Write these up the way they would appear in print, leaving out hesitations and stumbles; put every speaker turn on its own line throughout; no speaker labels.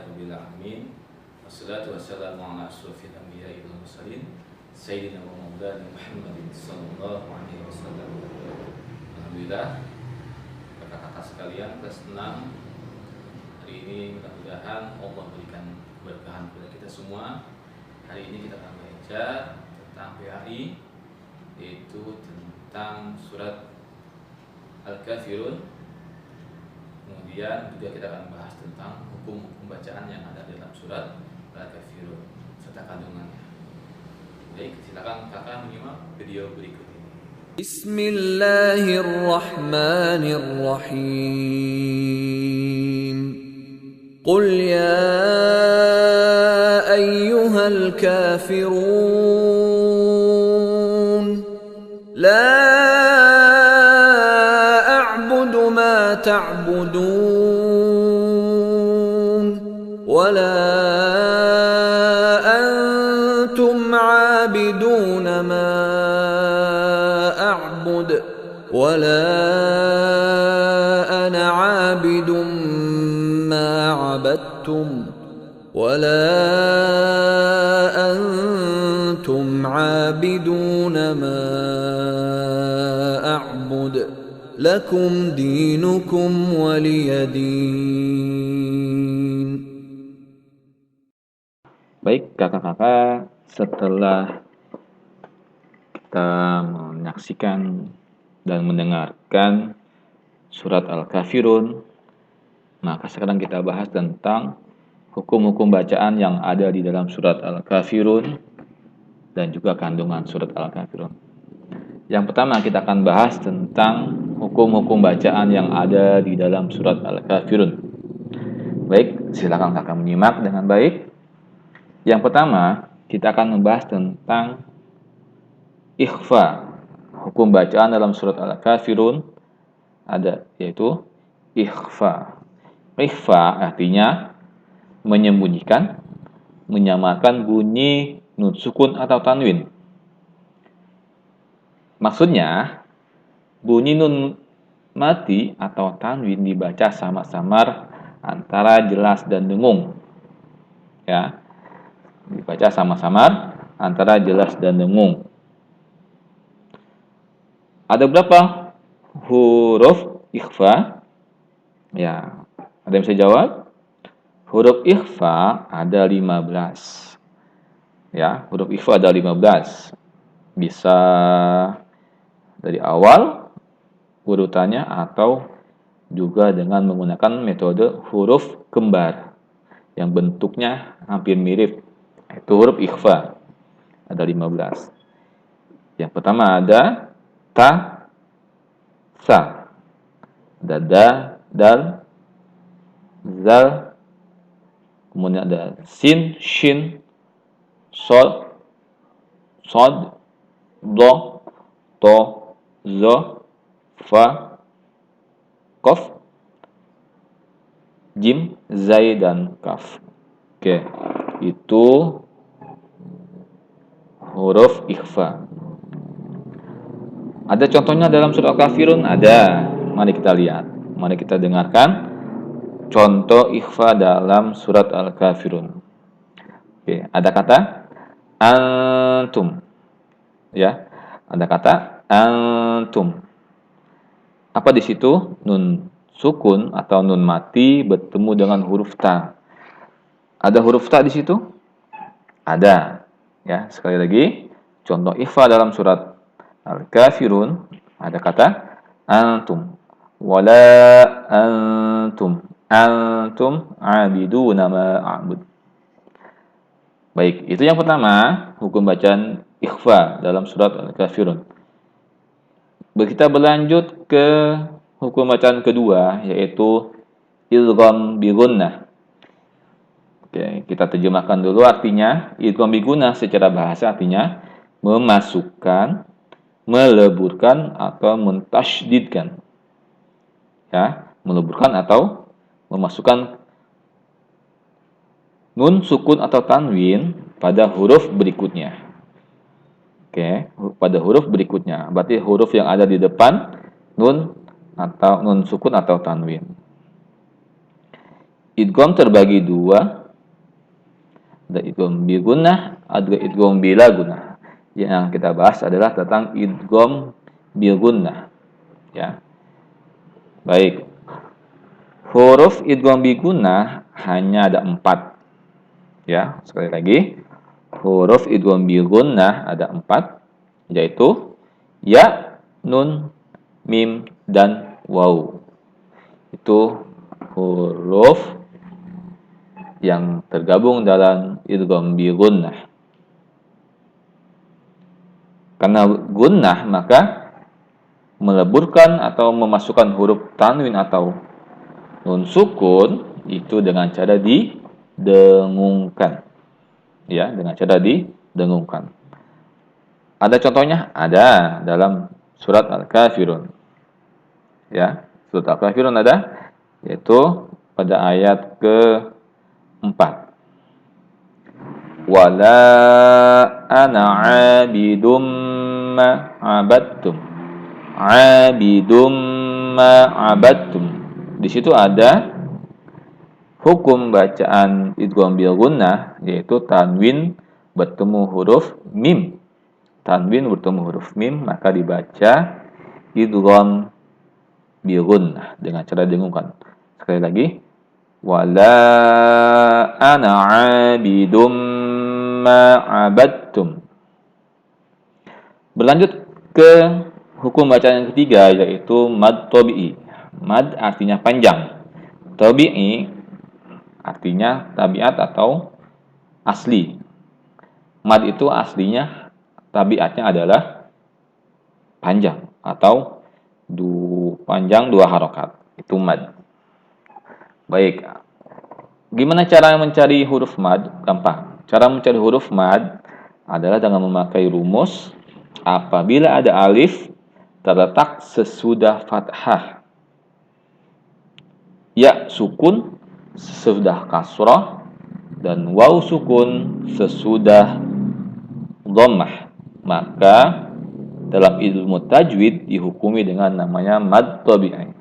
Rabbil Alamin. Wassalatu wassalamu ala asyrofil anbiya'i wal mursalin Sayyidina wa maulana Muhammadin sallallahu alaihi wasallam. Alhamdulillah, kata-kata sekalian, kelas 6 hari ini mudah-mudahan Allah berikan keberkahan kepada kita semua. Hari ini kita akan belajar tentang PAI, yaitu tentang surat Al-Kafirun. Kemudian juga kita akan bahas tentang hukum-hukum bacaan yang ada dalam surat Al-Kafirun serta kandungannya. Baik, silakan kakak menyimak video berikut ini.
Bismillahirrahmanirrahim. Qul ya ayyuhal kafirun la تعبدون ولا أنتم عابدون ما أعبد ولا أنا عابد ما عبدتم ولا أنتم عابدون ما أعبد Lakum dinukum waliyadin.
Baik kakak-kakak, setelah kita menyaksikan dan mendengarkan surat Al-Kafirun, maka sekarang kita bahas tentang hukum-hukum bacaan yang ada di dalam surat Al-Kafirun dan juga kandungan surat Al-Kafirun. Yang pertama kita akan bahas tentang hukum-hukum bacaan yang ada di dalam surat Al-Kafirun. Baik, silakan kakak menyimak dengan baik. Yang pertama, kita akan membahas tentang ikhfa. Hukum bacaan dalam surat Al-Kafirun ada, yaitu ikhfa. Ikhfa artinya menyembunyikan, menyamarkan bunyi nun sukun atau tanwin. Maksudnya, bunyi nun mati atau tanwin dibaca samar-samar antara jelas dan dengung. Ya, dibaca samar-samar antara jelas dan dengung. Ada berapa huruf ikhfa? Ya, ada yang bisa jawab? Huruf ikhfa ada 15. Ya, huruf ikhfa ada 15. Bisa dari awal urutannya atau juga dengan menggunakan metode huruf kembar yang bentuknya hampir mirip. Itu huruf ikhfa. Ada 15. Yang pertama ada ta, sa. Ada da, dal, zal. Kemudian ada sin, shin, sol, sod, do, to, zo, fa, kof, jim, zai, dan kaf. Oke, itu huruf ikhfa. Ada contohnya dalam surat Al-Kafirun? Ada. Mari kita lihat. Mari kita dengarkan contoh ikhfa dalam surat Al-Kafirun. Oke, ada kata antum. Ya, ada kata antum. Apa di situ? Nun sukun atau nun mati bertemu dengan huruf ta. Ada huruf ta di situ? Ada. Ya, sekali lagi, contoh ikhfa dalam surat Al-Kafirun ada kata antum. Wala antum. Antum abiduna ma a'bud. Baik, itu yang pertama, hukum bacaan ikhfa dalam surat Al-Kafirun. Kita berlanjut ke hukum bacaan kedua, yaitu idgham bi gunnah. Oke, kita terjemahkan dulu artinya. Idgham bi gunnah secara bahasa artinya memasukkan, meleburkan atau mentasydidkan. Ya, meleburkan atau memasukkan nun sukun atau tanwin pada huruf berikutnya. Oke, pada huruf berikutnya. Berarti huruf yang ada di depan nun atau nun sukun atau tanwin. idgham terbagi dua. Ada idgham bi gunnah, ada idgham bila gunnah. Yang kita bahas adalah tentang idgham bi gunnah. Ya. Baik. Huruf idgham bi gunnah hanya ada 4. Ya, sekali lagi. Huruf idgham bi gunnah ada 4, yaitu ya, nun, mim, dan waw. Itu huruf yang tergabung dalam idgham bi gunnah. Karena gunnah maka meleburkan atau memasukkan huruf tanwin atau nun sukun itu dengan cara didengungkan. Ya, dengan cara didengungkan. Ada contohnya? Ada dalam surat Al-Kafirun. Ya, surat Al-Kafirun ada, yaitu pada ayat ke-4. Wala ana 'abidum ma 'abadtum. 'Abidum ma 'abadtum. Di situ ada hukum bacaan idgham bil gunnah, yaitu tanwin bertemu huruf mim. Tanwin bertemu huruf mim, maka dibaca idgham bil gunnah dengan cara dengungkan. Sekali lagi, wala ana 'abidum ma 'abadtum. Berlanjut ke hukum bacaan yang ketiga, yaitu mad tabi'i. Mad artinya panjang. Tabi'i artinya tabiat atau asli. Mad itu aslinya, tabiatnya adalah panjang atau panjang 2 harokat. Itu mad. Baik. Gimana cara mencari huruf mad? Gampang. Cara mencari huruf mad adalah dengan memakai rumus apabila ada alif terletak sesudah fathah, ya sukun sesudah kasrah, dan waw sukun sesudah dhammah, maka dalam ilmu tajwid dihukumi dengan namanya mad tabi'i.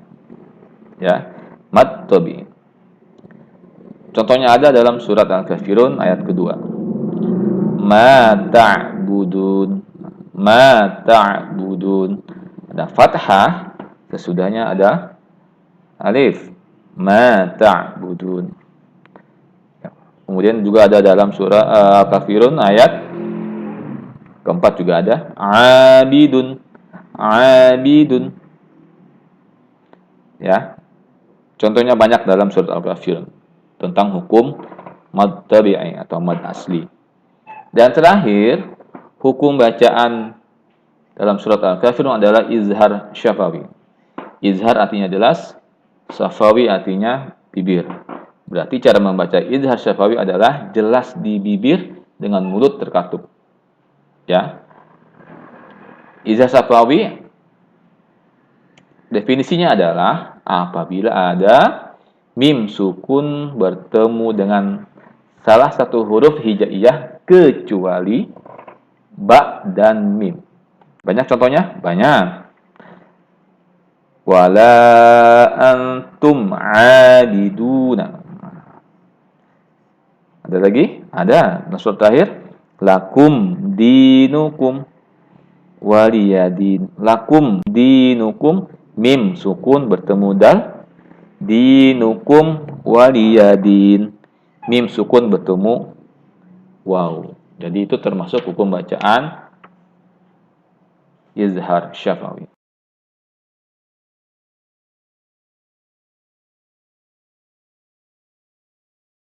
Ya, mad tabi'i. Contohnya ada dalam surat Al-Kafirun ayat kedua. Ma ta'budun, ma ta'budun. Ada fathah, sesudahnya ada alif. Ma ta'budun. Kemudian juga ada dalam surah Al-Kafirun ayat keempat juga ada abidun, abidun. Ya. Contohnya banyak dalam surat Al-Kafirun tentang hukum mad tabi'i atau mad asli. Dan terakhir, hukum bacaan dalam surat Al-Kafirun adalah izhar syafawi. Izhar artinya jelas, syafawi artinya bibir. Berarti cara membaca izhar syafawi adalah jelas di bibir dengan mulut terkatup. Ya. Izhar syafawi definisinya adalah apabila ada mim sukun bertemu dengan salah satu huruf hijaiyah kecuali ba dan mim. Banyak contohnya? Banyak. Wala antum abiduna. Ada lagi? Ada. Surat terakhir, lakum dinukum waliyadin. Lakum dinukum, mim sukun bertemu dal, dinukum waliyadin, mim sukun bertemu waw. Jadi itu termasuk hukum bacaan izhar syafawi.